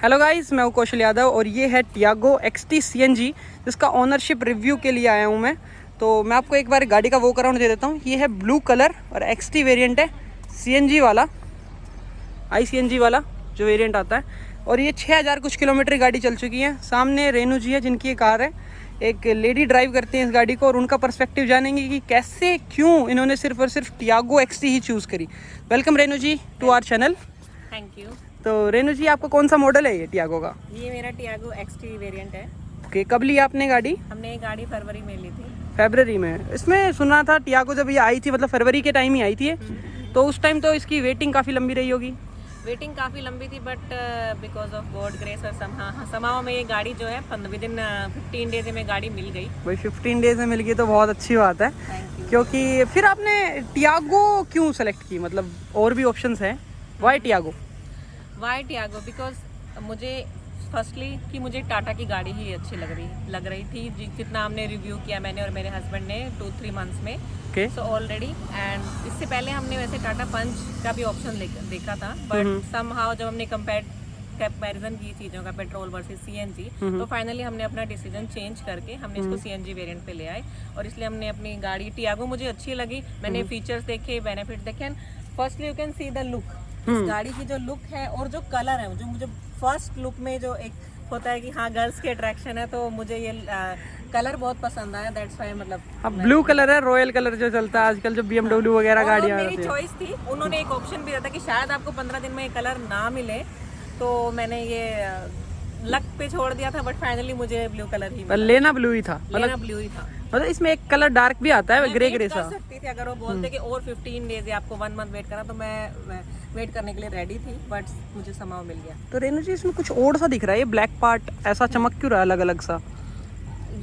Hello guys, मैं हूं कौशल यादव और ये है टियागो XT CNG जिसका ओनरशिप रिव्यू के लिए आया हूं मैं। तो मैं आपको एक बार गाड़ी का वो अराउंड दे देता हूं। ये है ब्लू कलर और XT वेरिएंट है, CNG वाला, ICNG वाला जो वेरिएंट आता है। और ये 6000 कुछ किलोमीटर गाड़ी चल चुकी है। सामने रेनू जी है जिनकी ये कार है, एक लेडी ड्राइव करती हैं इस गाड़ी को और उनका पर्सपेक्टिव जानेंगे कि कैसे क्यों इन्होंने सिर्फ और सिर्फ टियागो XT ही चूज़ करी। Welcome Renu ji to our channel. Thank you. तो रेनू जी, आपका कौन सा मॉडल है ये टियागो का? ये मेरा टियागो XT वेरिएंट है। ओके, कब ली आपने गाड़ी? हमने ये गाड़ी फरवरी में ली थी। फरवरी में। इसमें सुना था टियागो जब ये आई थी, मतलब फरवरी के टाइम ही आई थी ये, तो उस टाइम तो इसकी वेटिंग काफ़ी लंबी रही होगी। वेटिंग काफ़ी लंबी थी but because of God grace और समाओ में ये गाड़ी जो है विद इन 15 डेज में गाड़ी मिल गई। भाई 15 डेज में मिल गई तो बहुत अच्छी बात है। Thank you. क्योंकि फिर आपने टियागो क्यों सेलेक्ट की? मतलब और भी ऑप्शंस हैं, why Tiago? Why Tiago because मुझे फर्स्टली कि मुझे टाटा की गाड़ी ही अच्छी लग रही थी। जितना हमने रिव्यू किया मैंने और मेरे हस्बैंड ने 2-3 मंथ्स में सो ऑलरेडी। एंड इससे पहले हमने वैसे टाटा पंच का भी ऑप्शन देखा था बट समहाउ जब हमने कंपैरिजन की चीज़ों का पेट्रोल वर्सेस CNG तो फाइनली हमने अपना डिसीजन चेंज करके हमने इसको CNG वेरिएंट पे ले आए। और इसलिए हमने अपनी गाड़ी टियागो मुझे अच्छी लगी। मैंने फीचर्स देखे, बेनिफिट देखे and firstly you can see the look. इस गाड़ी की जो लुक है और जो कलर है, जो मुझे फर्स्ट लुक में जो एक होता है कि हाँ गर्ल्स की अट्रैक्शन है, तो मुझे ये कलर बहुत पसंद आया। दैट्स व्हाई मतलब अब ब्लू कलर है, रॉयल कलर जो चलता है आजकल, जो BMW वगैरह गाड़ियाँ मेरी चॉइस थी। उन्होंने एक ऑप्शन भी दिया था कि शायद आपको 15 दिन में ये कलर ना मिले, तो मैंने ये लक पे छोड़ दिया था बट फाइनली मुझे ब्लू कलर ही मिला। लेना ब्लू ही था, लेना ब्लू ही था। मतलब इसमें एक कलर डार्क भी आता है, ग्रे ग्रे सा। कर सकती थी अगर वो बोलते कि और 15 डेज या आपको 1 मंथ वेट करना, तो मैं वेट करने के लिए रेडी थी बट मुझे समाव मिल गया। तो रेनू जी, इसमें कुछ और सा दिख रहा है, ये ब्लैक पार्ट ऐसा चमक क्यों रहा है अलग अलग सा?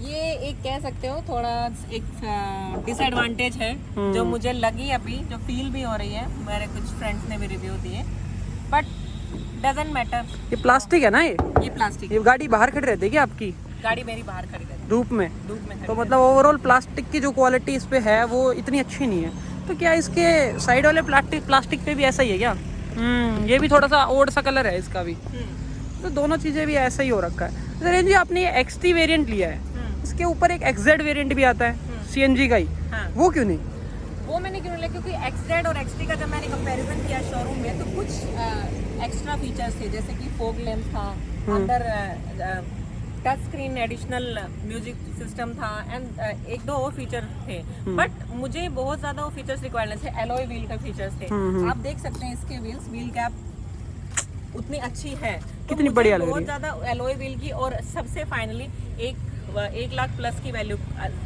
ये एक कह सकते हो थोड़ा एक डिसएडवांटेज है जो मुझे लगी अभी, जो फील भी हो रही है। मेरे कुछ फ्रेंड्स ने भी रिव्यू दिए बट डजंट मैटर। ये प्लास्टिक है ना? ये प्लास्टिक। ये गाड़ी बाहर खड़ी रहती है क्या आपकी? गाड़ी मेरी बाहर खड़ी है धूप में। खड़ी तो मतलब ओवरऑल प्लास्टिक की जो क्वालिटी इस पे है वो इतनी अच्छी नहीं है। तो क्या इसके साइड वाले प्लास्टिक पे भी ऐसा ही है क्या? ये भी थोड़ा सा ओल्ड सा कलर है इसका भी। तो दोनों चीज़ें भी ऐसा ही हो रखा है। तो रेंज जी, आपने ये XT वेरिएंट लिया है, इसके ऊपर एक XZ वेरिएंट भी आता है CNG का ही, वो क्यों नहीं? वो मैंने क्यों लिया क्योंकि XZ और XT का जब मैंने कंपैरिजन किया शोरूम में तो कुछ एक्स्ट्रा फीचर्स थे, जैसे कि फॉग लैंप था, अंदर touch screen additional music system था एंड एक दो और फीचर थे। बट मुझे बहुत ज़्यादा वो फीचर्स रिक्वायरमेंट थे। एलॉय व्हील का फीचर्स थे। आप देख सकते हैं इसके व्हील कैप उतनी अच्छी है, कितनी बढ़िया लग रही है। बहुत ज़्यादा एलॉय व्हील की और सबसे फाइनली 1 लाख प्लस की वैल्यू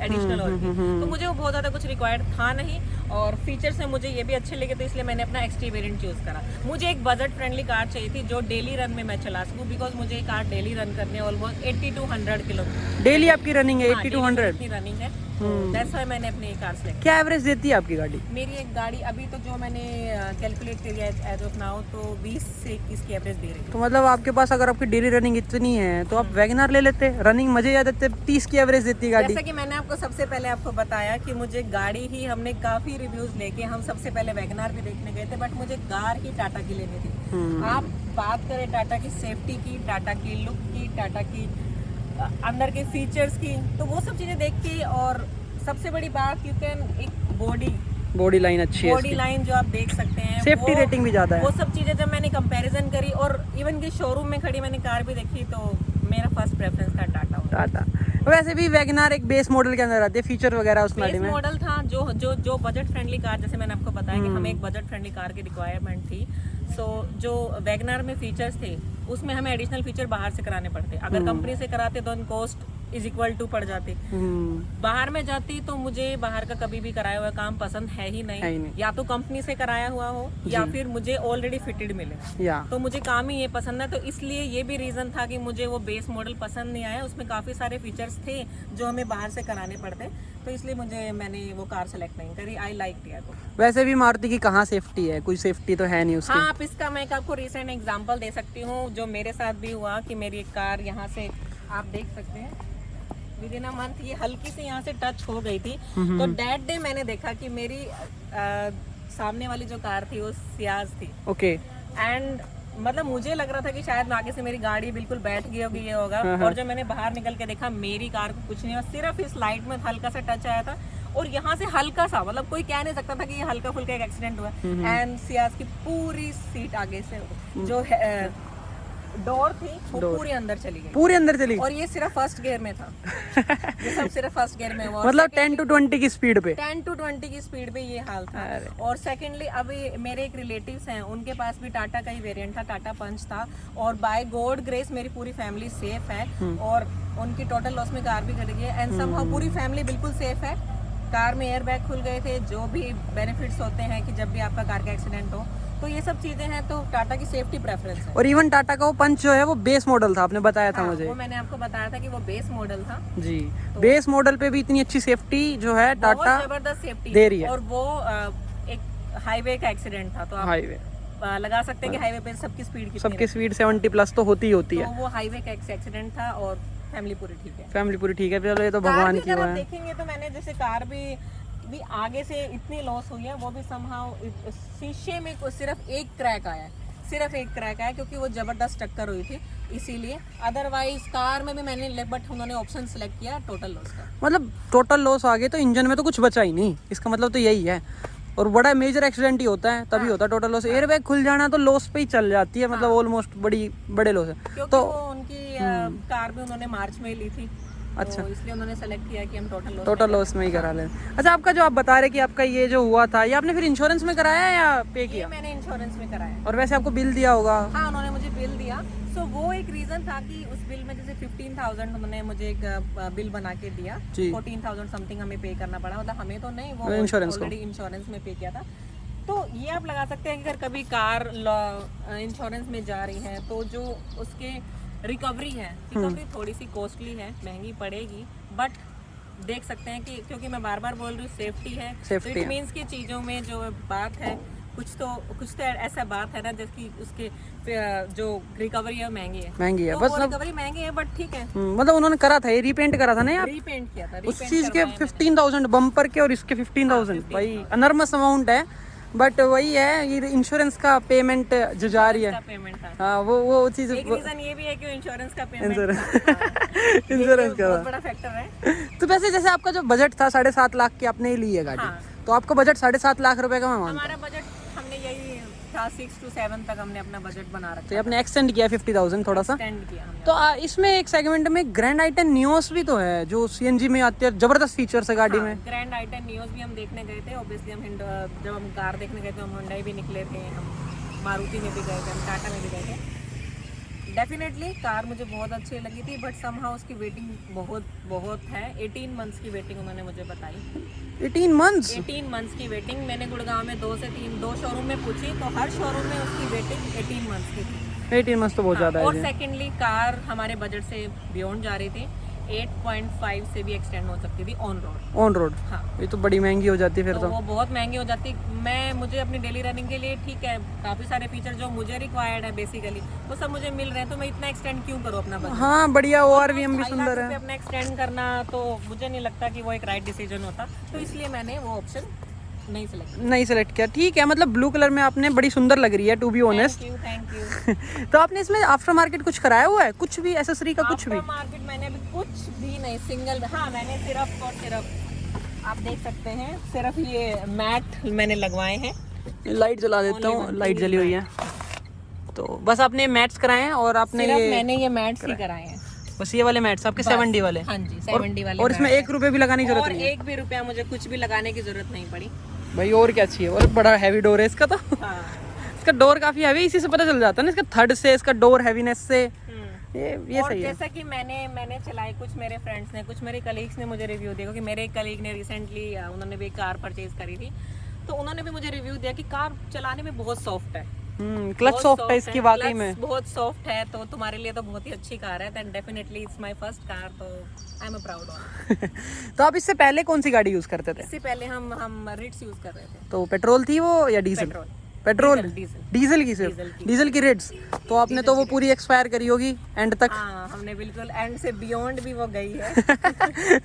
एडिशनल और की, तो मुझे वो बहुत ज़्यादा कुछ रिक्वायर्ड था नहीं। और फीचर्स में मुझे ये भी अच्छे लगे, तो इसलिए मैंने अपना XT वेरिएंट चूज़ करा। मुझे एक बजट फ्रेंडली कार चाहिए थी जो डेली रन में मैं चला सकूँ, बिकॉज मुझे ये कार डेली रन करनी है ऑलमोस्ट 80 to 100 किलोमीटर। डेली आपकी रनिंग है 80 to 100? रनिंग है, दैट्स व्हाई मैंने अपनी कार सेलेक्ट। क्या एवरेज देती है आपकी गाड़ी? मेरी एक गाड़ी अभी तो जो मैंने कैलकुलेट करी है एज ऑफ नाउ, तो 20 से 21 की एवरेज दे रही है। तो मतलब आपके पास अगर आपकी डेली रनिंग इतनी है तो आप वैगनर ले लेते, रनिंग मजे आ देते। 30 की एवरेज देती है गाड़ी। जैसा कि मैंने आपको सबसे पहले आपको बताया कि मुझे गाड़ी ही, हमने काफी रिव्यूज लेके हम सबसे पहले वैगनर भी देखने गए थे बट मुझे कार ही टाटा की लेनी थी। आप बात करें टाटा की सेफ्टी की, टाटा की लुक की, टाटा की अंदर के फीचर्स की, तो वो सब चीजें देख के, और सबसे बड़ी बात यू कैन एक बॉडी लाइन अच्छी है, बॉडी लाइन जो आप देख सकते हैं, सेफ्टी रेटिंग भी ज्यादा है। वो सब चीजें जब मैंने कंपैरिजन करी और इवन की शोरूम में खड़ी मैंने कार भी देखी, तो मेरा फर्स्ट प्रेफरेंस था टाटा। वैसे भी वैगनर एक बेस मॉडल के अंदर आती है, फीचर वगैरह उस गाड़ी में। मॉडल था जो बजट फ्रेंडली कार, जैसे मैंने आपको बताया कि हमें एक बजट फ्रेंडली कार की रिक्वायरमेंट थी। सो जो वैगनर में फीचर्स थे उसमें हमें एडिशनल फीचर बाहर से कराने पड़ते। अगर कंपनी से कराते तो कॉस्ट इज इक्वल टू पड़ जाती। बाहर में जाती तो मुझे बाहर का कभी भी कराया हुआ काम पसंद है ही नहीं। या तो कंपनी से कराया हुआ हो या फिर मुझे ऑलरेडी फिटेड मिले, तो मुझे काम ही ये पसंद है। तो इसलिए ये भी रीजन था कि मुझे वो बेस मॉडल पसंद नहीं आया। उसमें काफी सारे फीचर्स थे जो हमें बाहर से कराने पड़ते, तो इसलिए मैंने वो कार सेलेक्ट नहीं करी। I like Tiago. वैसे भी मारुति की कहाँ सेफ्टी है? कोई सेफ्टी तो है नहीं उसकी। हाँ, आप इसका मैं आपको रिसेंट एग्जांपल दे सकती हूँ जो मेरे साथ भी हुआ कि मेरी एक कार यहाँ से आप देख सकते हैं विद इन अ मंथ ये हल्की से यहाँ से टच हो गई थी। तो दैट डे मैंने देखा कि मेरी सामने वाली जो कार थी वो सियाज थी। ओके। एंड मतलब मुझे लग रहा था कि शायद आगे से मेरी गाड़ी बिल्कुल बैठ गई होगी, ये होगा। और जब मैंने बाहर निकल के देखा मेरी कार को कुछ नहीं हुआ, सिर्फ इस लाइट में हल्का सा टच आया था और यहाँ से हल्का सा, मतलब कोई कह नहीं सकता था कि ये हल्का फुल्का एक एक्सीडेंट हुआ। एंड सियाज की पूरी सीट आगे से जो डोर थी वो पूरी अंदर चली गई, पूरे अंदर चली, और ये सिर्फ फर्स्ट गियर में था। ये सब सिर्फ फर्स्ट गियर में हुआ, मतलब 10 to 20 की स्पीड पे, 10 to 20 की स्पीड पे ये हाल था। और सेकेंडली अभी मेरे एक रिलेटिव्स हैं, उनके पास भी टाटा का ही वेरिएंट था, टाटा पंच था, और बाय गॉड ग्रेस मेरी पूरी फैमिली सेफ है, और उनकी टोटल लॉस में कार भी कट गई है एंड समहाउ पूरी फैमिली बिल्कुल सेफ है। कार में एयर बैग खुल गए थे, जो भी बेनिफिट्स होते हैं कि जब भी आपका कार का एक्सीडेंट हो, तो ये सब चीजें हैं। तो टाटा की सेफ्टी प्रेफरेंस है। और इवन टाटा का वो पंच जो है वो बेस मॉडल था, आपने बताया था मुझे। वो मैंने आपको बताया था कि वो बेस मॉडल था जी, बेस मॉडल पे भी इतनी अच्छी सेफ्टी जो है टाटा जबरदस्त सेफ्टी दे रही है। और वो एक हाईवे का एक्सीडेंट था, तो आप हाईवे लगा सकते हैं कि हाईवे पे सबकी स्पीड कितनी सबकी स्पीड 70 प्लस तो होती ही होती है। तो वो हाईवे का एक्सीडेंट था और फैमिली पूरी ठीक है। फैमिली पूरी ठीक है, चलो ये तो कार भगवान भी की अगर वो आप है। देखेंगे तो मैंने जैसे कार भी आगे से इतनी लॉस हुई है, वो भी समहाउ शीशे में सिर्फ एक क्रैक आया है, सिर्फ एक क्रैक आया क्योंकि वो जबरदस्त टक्कर हुई थी इसीलिए। अदरवाइज कार में भी मैंने बट उन्होंने ऑप्शन सेलेक्ट किया टोटल लॉस का। मतलब टोटल लॉस आ गए तो इंजन में तो कुछ बचा ही नहीं, इसका मतलब तो यही है। और बड़ा मेजर एक्सीडेंट ही होता है तभी होता है टोटल लॉस। एयर बैग खुल जाना तो लॉस पे ही चल जाती है, मतलब ऑलमोस्ट बड़े लॉस है। क्योंकि तो वो उनकी कार भी उन्होंने मार्च में ली थी, अच्छा, तो इसलिए उन्होंने सेलेक्ट किया कि हम टोटल लॉस में ही करा लें। अच्छा, आपका जो आप बता रहे कि आपका ये जो हुआ था, ये आपने फिर इंश्योरेंस में कराया या पे किया? मैंने इंश्योरेंस में कराया। और वैसे आपको बिल दिया होगा? हाँ, उन्होंने मुझे बिल दिया। सो वो एक रीजन था कि उस बिल में जैसे 15,000 उन्होंने मुझे एक बिल बना के दिया, 14,000 समथिंग हमें पे करना पड़ा, मतलब हमें तो नहीं, वो ऑलरेडी इंश्योरेंस में पे किया था। तो ये आप लगा सकते हैं कि अगर कभी कार इंश्योरेंस में जा रही है तो जो उसके रिकवरी थोड़ी सी कॉस्टली है, महंगी पड़ेगी, बट देख सकते हैं कि क्योंकि मैं बार बार बोल रही हूँ सेफ्टी है, तो इट मीन्स की चीज़ों में जो बात है कुछ तो ऐसा बात है ना जिसकी उसके जो रिकवरी है महंगी है, तो बस रिकवरी महंगी है, बट ठीक है। मतलब उन्होंने करा था, ये रीपेंट करा था ना यार, रीपेंट किया था उस चीज के 15,000 बम्पर के और इसके 15,000 भाई अनर्मस अमाउंट है। बट वही है, ये इंश्योरेंस का पेमेंट जो जा रही है, हाँ वो चीज। एक रीजन ये भी है कि इंश्योरेंस का पेमेंट इंश्योरेंस का बहुत बड़ा फैक्टर है। तो वैसे जैसे आपका जो बजट था 7.5 लाख की आपने ही ली है गाड़ी, तो आपका बजट 7.5 लाख रुपए का मैं मानता हूँ। हमारा बजट हमने यही था 6 to 7 तक हमने अपना बजट बना रखा। तो आपने एक्सटेंड किया 50,000 थोड़ा सा एक्सटेंड किया हमने। तो इसमें एक सेगमेंट में ग्रैंड आइटन नियोस भी तो है जो सीएनजी में आती है, जबरदस्त फीचर्स है गाड़ी में। ग्रैंड आइटन नियोस भी हम देखने गए थे, ऑब्वियसली हम जब हम कार देखने गए थे हम हुंडई भी निकले थे, हम मारुति में भी गए थे, हम टाटा में भी गए थे। डेफिनेटली कार मुझे बहुत अच्छी लगी थी, बट समहाउ उसकी वेटिंग बहुत है। 18 मंथ्स की वेटिंग उन्होंने मुझे बताई। 18 मंथ्स की वेटिंग मैंने गुड़गांव में 2 शोरूम में पूछी, तो हर शोरूम में उसकी वेटिंग 18 मंथ्स की थी। 18 मंथ्स तो बहुत ज़्यादा है। और सेकेंडली कार हमारे बजट से बियॉन्ड जा रही थी, 8.5 से भी एक्सटेंड हो सकती थी ऑन रोड। हाँ, ये तो बड़ी महंगी हो जाती है फिर तो। वो बहुत महंगी हो जाती। मुझे अपनी डेली रनिंग के लिए ठीक है, काफ़ी सारे फीचर जो मुझे रिक्वायर्ड है बेसिकली वो सब मुझे मिल रहे हैं, तो मैं इतना एक्सटेंड क्यों करूँ अपना बजट? हाँ, बढ़िया। ORVM भी सुंदर है। अपना एक्सटेंड करना तो मुझे नहीं लगता कि वो एक राइट डिसीजन होता, तो इसलिए मैंने वो ऑप्शन नहीं सेलेक्ट किया। ठीक है, मतलब ब्लू कलर में आपने बड़ी सुंदर लग रही है, to be honest. Thank you. तो आपने इसमें आफ्टर मार्केट कुछ कराया हुआ है? कुछ भी एसेसरी का कुछ भी? आफ्टर मार्केट मैंने अभी कुछ भी नहीं, सिंगल। हाँ, मैंने सिर्फ आप देख सकते हैं, सिर्फ ये मैट मैंने लगवाए हैं। लाइट जला देता हूँ, लाइट जली हुई है। तो बस आपने मैट्स कराए हैं और आपने मैंने ये मैट्स ही कराए हैं, बस ये वाले मैट्स आपके 7D वाले? हाँ जी, 7D वाले। और इसमें 1 रुपए भी लगाने की जरूरत नहीं है? 1 भी रुपया मुझे कुछ भी लगाने की जरूरत नहीं पड़ी भाई। और क्या चाहिए? और बड़ा हैवी डोर है इसका तो। हाँ। इसका डोर काफी हैवी, इसी से पता चल जाता है ना इसका थर्ड से, इसका डोर हैवीनेस से। ये और सही है। जैसा कि मैंने चलाई, कुछ मेरे फ्रेंड्स ने, कुछ मेरे कलीग्स ने मुझे रिव्यू दिया, क्योंकि मेरे एक कलीग ने रिसेंटली उन्होंने भी कार परचेज करी थी, तो उन्होंने भी मुझे रिव्यू दिया कि कार चलाने में बहुत सॉफ्ट है। क्लच सॉफ्ट है इसकी, वाकई में बहुत सॉफ्ट है, तो तुम्हारे लिए तो बहुत ही अच्छी कार है। Then definitely it's my first car, तो आई एम प्राउड ऑफ। तो आप इससे पहले कौन सी गाड़ी यूज करते थे? इससे पहले हम रिट्स यूज कर रहे थे। तो पेट्रोल थी वो या डीजल? पेट्रोल, डीजल की सिर्फ, डीजल की रिट्स। तो आपने तो वो पूरी एक्सपायर करी होगी एंड तक? हाँ, हमने बिल्कुल एंड से बियॉन्ड भी वो गई है।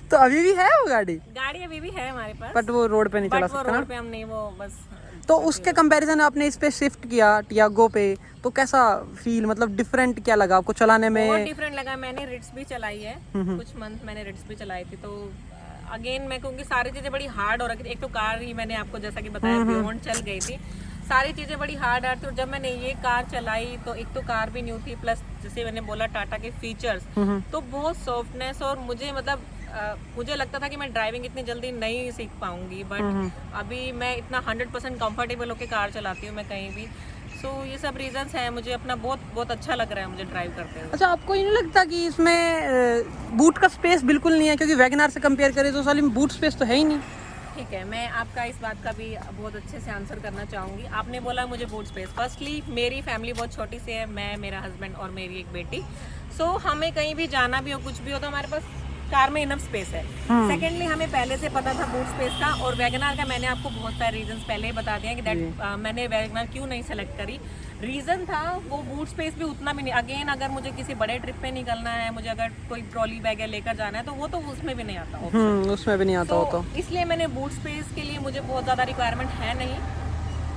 तो अभी भी है वो गाड़ी अभी भी है हमारे पास, बट वो रोड पे नहीं चला सकता ना? रोड पे हम नहीं, वो बस तो उसके कंपैरिजन आपने इस पे शिफ्ट किया टियागो पे, तो कैसा फील, मतलब डिफरेंट क्या लगा आपको चलाने में? बहुत डिफरेंट लगा। मैंने रिट्स भी चलाई है, कुछ मंथ मैंने रिट्स भी चलाई थी। तो अगेन मैं कहूँगी सारी चीजें बड़ी हार्ड हो रखी थी। एक तो कार ही मैंने आपको जैसा कि बताया बियॉन्ड चल गई थी, सारी चीजें बड़ी हार्ड थी। और जब मैंने ये कार चलाई तो एक तो कार भी न्यू थी, प्लस जैसे मैंने बोला टाटा के फीचर्स, तो बहुत सॉफ्टनेस। और मुझे मतलब मुझे लगता था कि मैं ड्राइविंग इतनी जल्दी नहीं सीख पाऊंगी, बट अभी मैं इतना 100% कंफर्टेबल होकर कार चलाती हूँ मैं कहीं भी। सो ये सब रीजंस हैं, मुझे अपना बहुत बहुत अच्छा लग रहा है मुझे ड्राइव करते हुए। अच्छा, आपको ये नहीं लगता कि इसमें बूट का स्पेस बिल्कुल नहीं है? क्योंकि वैगनार से कंपेयर करें तो साली में बूट स्पेस तो है ही नहीं। ठीक है, मैं आपका इस बात का भी बहुत अच्छे से आंसर करना चाहूँगी। आपने बोला मुझे बूट स्पेस, फर्स्टली मेरी फैमिली बहुत छोटी सी है, मैं, मेरा हस्बैंड और मेरी एक बेटी। सो हमें कहीं भी जाना भी हो, कुछ भी हो, तो हमारे पास कार में इनफ स्पेस है। सेकेंडली हमें पहले से पता था बूट स्पेस का, और वैगनार का मैंने आपको बहुत सारे रीजंस पहले ही बता दिया कि दैट मैंने वैगनार क्यों नहीं सेलेक्ट करी। रीजन था वो बूट स्पेस भी उतना भी नहीं। अगेन अगर मुझे किसी बड़े ट्रिप पे निकलना है, मुझे अगर कोई ट्रॉली बैग लेकर जाना है, तो वो तो उसमें भी नहीं आता उसमें भी नहीं आता हो तो इसलिए मैंने बूट स्पेस के लिए मुझे बहुत ज्यादा रिक्वायरमेंट है नहीं।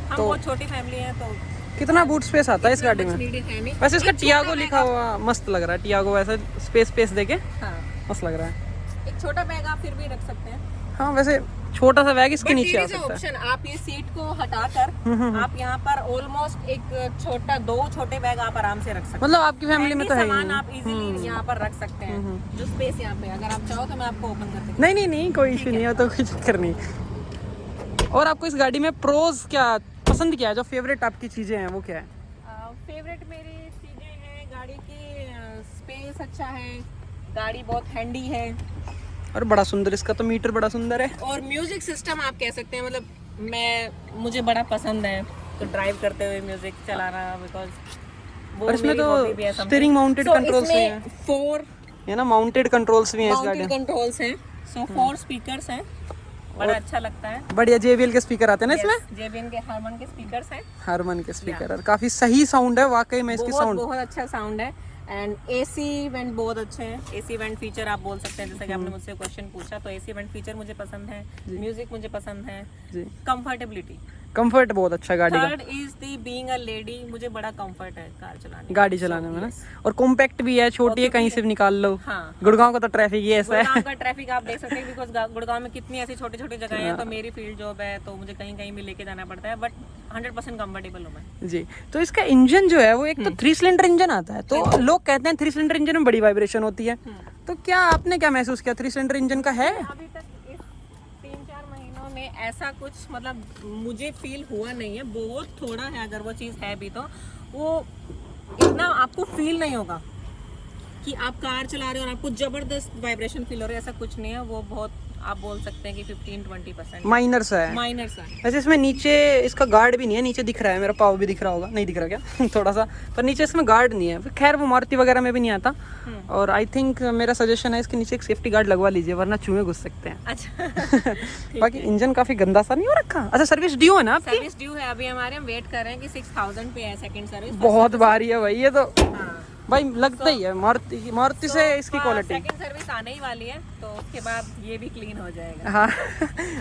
हम बहुत छोटी फैमिली है, तो कितना बूट स्पेस आता है इस गाड़ी में? needed है नहीं। वैसे इसका टियागो लिखा हुआ मस्त लग रहा है, टियागो वैसे स्पेस स्पेस देके हाँ, मस्त लग रहा है। एक छोटा बैग आप फिर भी रख सकते हैं। हाँ, वैसे छोटा सा बैग इसके नीचे आ But there is सकता है। an option, आप ये सीट को हटाकर आप यहाँ पर ऑलमोस्ट एक छोटा, 2 छोटे बैग आप आराम से रख सकते हैं। मतलब आपकी फैमिली में तो है ही सामान नहीं। आप इजीली यहाँ पर रख सकते हैं। जो स्पेस यहाँ पे, अगर आप चाहो तो मैं आपको ओपन करके नहीं नहीं नहीं, कोई इशू नहीं है, तो कोई चक्कर नहीं। और आपको इस गाड़ी में प्रोज क्या पसंद, क्या है जो फेवरेट आपकी चीजें हैं वो क्या है? फेवरेट मेरी चीजें हैं, गाड़ी की स्पेस अच्छा है, गाड़ी बहुत हैंडी है, और बड़ा सुंदर, इसका तो मीटर बड़ा सुंदर है। और म्यूजिक सिस्टम आप कह सकते हैं, मतलब मुझे बड़ा पसंद है तो ड्राइव करते हुए म्यूजिक चलाना, बिकॉज और इसमें तो स्टीयरिंग माउंटेड कंट्रोल्स भी हैं, 4 है ना, माउंटेड कंट्रोल्स भी हैं इस गाड़ी माउंटेड में। कंट्रोल्स हैं। सो 4 स्पीकर्स हैं, बड़ा अच्छा लगता है। बढ़िया JBL के स्पीकर आते हैं ना इसमें, JBL के हारमन के स्पीकर्स हैं, हारमन के स्पीकर, और काफी सही साउंड है वाकई में इसकी बहुत साउंड। बहुत अच्छा साउंड है। एंड AC वेंट बहुत अच्छे हैं। AC वेंट फीचर आप बोल सकते हैं, जैसे कि आपने मुझसे क्वेश्चन पूछा, तो AC वेंट फीचर मुझे पसंद है, म्यूजिक मुझे पसंद है, जी, कंफर्टेबिलिटी, कंफर्ट बहुत अच्छा गाड़ी का। Third is the being a lady, मुझे बड़ा कंफर्ट है कार चलाने, गाड़ी चलाने में ना, और कॉम्पैक्ट भी है, छोटी है, कहीं से भी निकाल लो। हाँ, गुड़गांव का तो ट्रैफिक ये ऐसा है। गुड़गांव का ट्रैफिक आप देख सकते हैं, बिकॉज गुड़गांव में कितनी ऐसी छोटी छोटी जगह हैं, तो मेरी फील्ड जॉब है तो मुझे कहीं कहीं भी लेके जाना पड़ता है, बट 100% कंफर्टेबल हूँ मैं। जी, तो इसका इंजन जो है वो एक तो 3 सिलेंडर इंजन आता है, तो लोग कहते हैं 3 सिलेंडर इंजन में बड़ी वाइब्रेशन होती है, तो क्या आपने क्या महसूस किया, 3 सिलेंडर इंजन का है? अभी तक इस 3-4 महीनों में ऐसा कुछ मतलब मुझे फील हुआ नहीं है। बहुत थोड़ा है, अगर वो चीज़ है भी तो वो इतना आपको फील नहीं होगा कि आप कार चला रहे हो और आपको जबरदस्त वाइब्रेशन फील हो रहा है, ऐसा कुछ नहीं है। वो बहुत आप बोल सकते हैं कि 15-20% माइनर सा है। माइनर सा है। वैसे इसमें नीचे इसका गार्ड भी नहीं है, नीचे दिख रहा है, मेरा पाव भी दिख रहा होगा, नहीं दिख रहा क्या? थोड़ा सा, पर नीचे इसमें गार्ड नहीं है। खैर वो मारुति वगैरह में भी नहीं आता, और आई थिंक मेरा सजेशन है इसके नीचे एक सेफ्टी गार्ड लगवा लीजिए, वरना चूहे घुस सकते हैं। अच्छा बाकी इंजन काफी गंदा सा नहीं हो रखा। अच्छा, सर्विस ड्यू है ना आपकी? सर्विस ड्यू है अभी हमारे, हम वेट कर रहे हैं कि 6000 पे है सेकंड सर्विस। बहुत भारी है भाई ये तो, हाँ, भाई लगता ही है मारुति से इसकी क्वालिटी। सेकंड सर्विस आने ही वाली है, तो उसके बाद ये भी क्लीन हो जाएगा। हाँ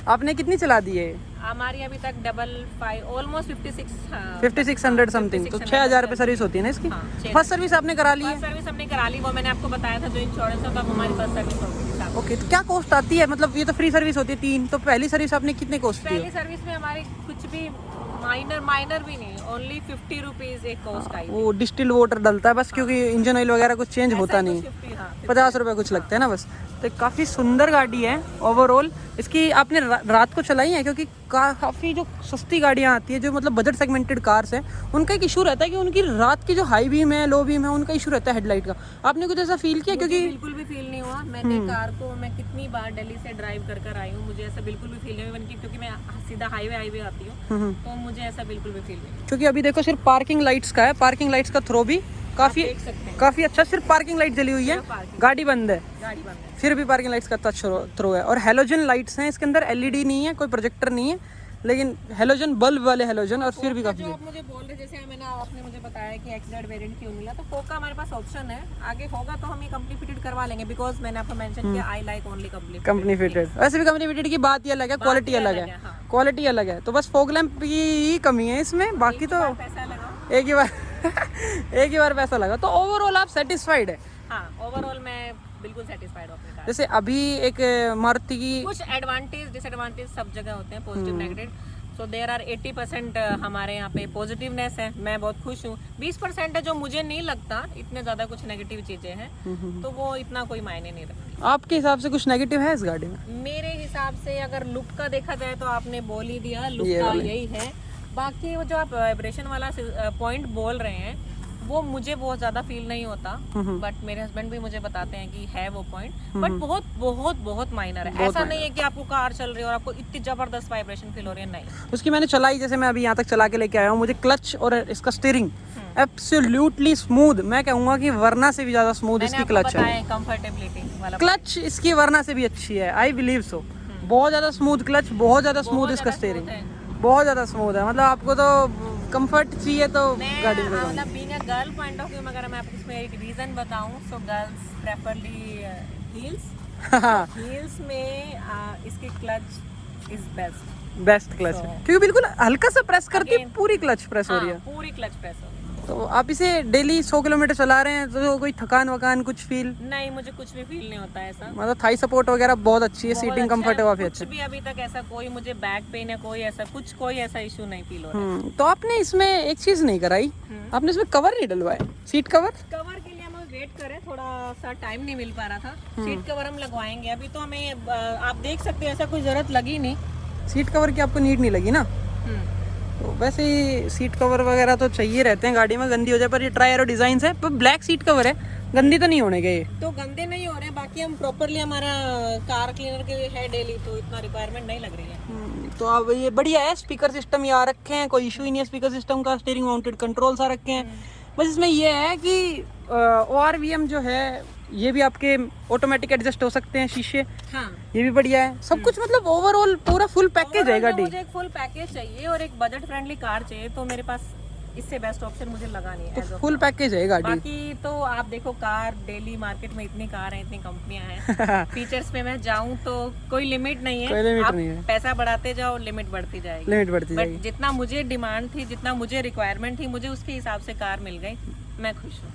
आपने कितनी चला दी है? हमारी अभी तक 55 ऑलमोस्ट 5600 समथिंग, तो 6000 रुपये सर्विस होती है ना इसकी। फर्स्ट सर्विस आपने करा ली है? सर्विस हमने करा ली, वो मैंने आपको बताया था जो इंश्योरेंस है, तो अब हमारी फर्स्ट सर्विस होगी। ओके, तो क्या कॉस्ट आती है, मतलब ये तो फ्री सर्विस होती है 3, तो पहली सर्विस आपने कितने कॉस्ट दी? पहली सर्विस में हमारी कुछ भी माइनर भी नहीं, ओनली 50 रुपीज एक कॉस्ट आई। वो डिस्टिल्ड वाटर डलता है बस, क्योंकि इंजन ऑयल वगैरह कुछ चेंज होता नहीं, 50 रुपये कुछ लगते हैं ना बस। तो काफ़ी सुंदर गाड़ी है ओवरऑल। इसकी आपने रात को चलाई है, क्योंकि काफ़ी जो सस्ती गाड़ियाँ आती है, जो मतलब बजट सेगमेंटेड कार्स हैं, उनका एक इशू रहता है कि उनकी रात की जो हाई बीम है, लो बीम है, उनका इशू रहता है हेडलाइट का। आपने कुछ ऐसा फील किया? क्योंकि बिल्कुल भी फील नहीं हुआ। मैंने कार को, मैं कितनी बार दिल्ली से ड्राइव कर आई हूँ, मुझे ऐसा बिल्कुल भी फील नहीं हुआ, क्योंकि मैं सीधा हाईवे आती हूँ, तो मुझे ऐसा बिल्कुल भी फील नहीं। क्योंकि अभी देखो सिर्फ पार्किंग लाइट्स का है, पार्किंग लाइट्स का थ्रो भी काफी अच्छा, सिर्फ पार्किंग लाइट जली हुई है, गाड़ी बंद है, गाड़ी बंद है, फिर भी पार्किंग लाइट्स का अच्छा थ्रो है। और हेलोजन लाइट्स हैं इसके अंदर, LED नहीं है, कोई प्रोजेक्टर नहीं है, लेकिन हेलोजन बल्ब वाले हेलोजन, और फिर भी काफी जो आप मुझे बोल रहे, जैसे मैंने आपने मुझे बताया कि XZ वेरिएंट क्यों मिला, तो फोक का हमारे पास ऑप्शन है, आगे होगा तो हम ये कंपनी फिटेड करवा लेंगे, बिकॉज मैंने आपको मेंशन किया I like only company fitted. वैसे भी कंपनी फिटेड की बात ही अलग है, क्वालिटी अलग है, हाँ। क्वालिटी अलग है। तो बस फॉग लैंप की ही कमी है इसमें, बाकी तो पैसा लगाओ, एक ही बार एक ही बार पैसा लगा। तो ओवरऑल आप सेटिस्फाइड है? हाँ, ओवरऑल मैं बिल्कुल सेटिस्फाइड हूँ अपनी कार। जैसे अभी एक मारुति की कुछ एडवांटेज डिसएडवांटेज सब जगह होते हैं, positive negative, so there are 80% हमारे यहाँ पे पॉजिटिवनेस है, मैं बहुत खुश हूँ। 20% है जो मुझे नहीं लगता इतने ज्यादा कुछ नेगेटिव चीजें हैं, तो वो इतना कोई मायने नहीं रखती। आपके हिसाब से कुछ नेगेटिव है इस गाड़ी में? मेरे हिसाब से अगर लुक का देखा जाए तो आपने बोल ही दिया, लुक ये का वाले। यही है। बाकी वो जो आप वाइब्रेशन वाला पॉइंट बोल रहे हैं, वो मुझे बहुत ज्यादा फील नहीं होता, बट मेरे हस्बैंड भी मुझे बताते हैं कि है वो पॉइंट, बट बहुत बहुत बहुत माइनर है। ऐसा नहीं है कि आपको कार चल रही है और आपको इतनी जबरदस्त वाइब्रेशन फील हो रही है, नहीं। उसकी मैंने चलाई, जैसे मैं अभी यहाँ तक चला के लेके आया हूँ, मुझे क्लच और इसका स्टीयरिंग एब्सोल्युटली स्मूथ, मैं कहूँगा कि वरना से भी ज्यादा स्मूथ इसकी क्लच है। कंफर्टेबिलिटी वाला क्लच इसकी वरना से भी अच्छी है, आई बिलीव सो। बहुत ज्यादा स्मूथ क्लच, बहुत ज्यादा स्मूथ इसका स्टीयरिंग, बहुत ज्यादा स्मूथ है। मतलब आपको तो कंफर्ट चाहिए तो गाड़ी में मतलब being a girl point of view में अगर मैं आपको इसमें एक रीजन बताऊं, सो गर्ल्स प्रेफरली हील्स में इसकी क्लच इज बेस्ट क्लच है, क्योंकि बिल्कुल हल्का सा प्रेस करके पूरी क्लच प्रेस हो रही है। पूरी क्लच प्रेस हो रही है। तो आप इसे डेली 100 किलोमीटर चला रहे हैं, तो कोई थकान वकान कुछ फील? नहीं, मुझे कुछ भी फील नहीं होता है ऐसा। मतलब थाई सपोर्ट वगैरह बहुत अच्छी है, सीटिंग कंफर्ट है काफी अच्छा। कुछ भी अभी तक ऐसा कोई मुझे बैक पेन या कोई ऐसा इशू नहीं फील हो रहा है। तो आपने इसमें एक चीज नहीं कराई, आपने इसमें कवर नहीं डलवाए, सीट कवर। कवर के लिए हम वेट करें, थोड़ा सा टाइम नहीं मिल पा रहा था। सीट कवर हम लगवाएंगे, अभी तो हमें आप देख सकते हैं ऐसा कोई जरूरत लगी नहीं। सीट कवर की आपको नीड नहीं लगी ना? तो वैसे ही सीट कवर वगैरह तो चाहिए रहते हैं गाड़ी में, गंदी हो जाए, पर ये ट्राई एरो डिजाइन है, पर ब्लैक सीट कवर है, गंदी तो नहीं होने गए। तो गंदे नहीं हो रहे, बाकी हम प्रॉपरली हमारा कार क्लीनर के लिए है डेली, तो इतना रिक्वायरमेंट नहीं लग रही है। तो अब ये बढ़िया है, स्पीकर सिस्टम यहाँ रखे हैं, कोई इशू ही नहीं है स्पीकर सिस्टम का, स्टीयरिंग माउंटेड कंट्रोल्स आ रखे हैं। बस इसमें ये है कि ORVM जो है ये भी आपके ऑटोमेटिक एडजस्ट हो सकते हैं शीशे, हाँ, ये भी बढ़िया है सब कुछ। मतलब ओवरऑल पूरा फुल पैकेज है गाड़ी। मुझे एक फुल पैकेज चाहिए और एक बजट फ्रेंडली कार चाहिए, तो मेरे पास इससे बेस्ट ऑप्शन मुझे लगा नहीं है। तो फुल पैकेज है गाड़ी। बाकी तो आप देखो, कार डेली मार्केट में इतनी कार है, इतनी कंपनियां हैं, फीचर्स पे मैं जाऊं तो कोई लिमिट नहीं है, कोई लिमिट आप नहीं है। पैसा बढ़ाते जाओ, लिमिट बढ़ती जाएगी, लिमिट बढ़ती बट जाएगी। जितना मुझे डिमांड थी, जितना मुझे रिक्वायरमेंट थी, मुझे उसके हिसाब से कार मिल गई, मैं खुश हूँ।